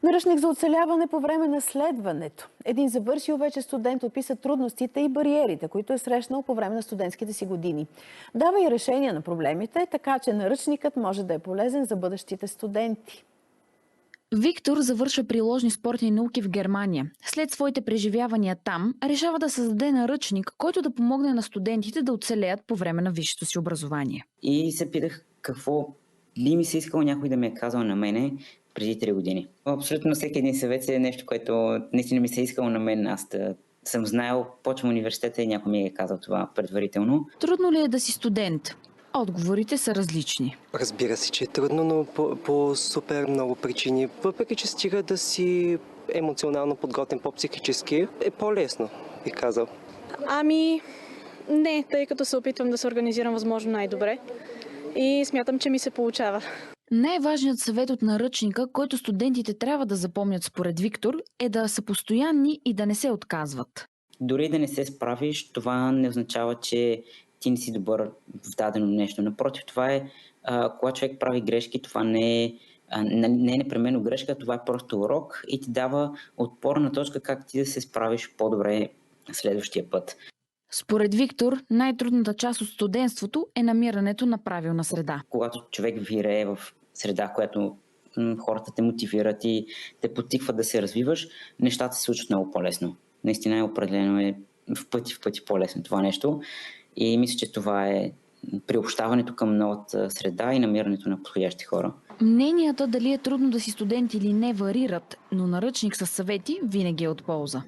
Наръчник за оцеляване по време на следването. Един завършил вече студент описа трудностите и бариерите, които е срещнал по време на студентските си години. Дава и решения на проблемите, така че наръчникът може да е полезен за бъдещите студенти. Виктор завършва приложни спортни науки в Германия. След своите преживявания там, решава да създаде наръчник, който да помогне на студентите да оцелеят по време на висшето си образование. И се питах какво би ми се искало някой да ми е казал на мене преди 3 години. Абсолютно всеки един съвет е нещо, което наистина ми се е искало на мен. Аз да съм знаел, почвам университета и някой ми е казал това предварително. Трудно ли е да си студент? Отговорите са различни. Разбира се, че е трудно, но по супер много причини. Въпреки че стига да си емоционално подготвен по-психически, е по-лесно, бих казал. Не, тъй като се опитвам да се организирам възможно най-добре и смятам, че ми се получава. Най-важният съвет от наръчника, който студентите трябва да запомнят според Виктор, е да са постоянни и да не се отказват. Дори да не се справиш, това не означава, че ти не си добър в дадено нещо. Напротив, това е, когато човек прави грешки, това не е непременно грешка, това е просто урок и ти дава отпорна точка как ти да се справиш по-добре следващия път. Според Виктор, най-трудната част от студентството е намирането на правилна среда. Когато човек вирее в среда, която хората те мотивират и те потикват да се развиваш, нещата се случват много по-лесно. Наистина определено е в пъти по-лесно това нещо. И мисля, че това е приобщаването към новата среда и намирането на подходящи хора. Мненията дали е трудно да си студент или не варират, но наръчник със съвети винаги е от полза.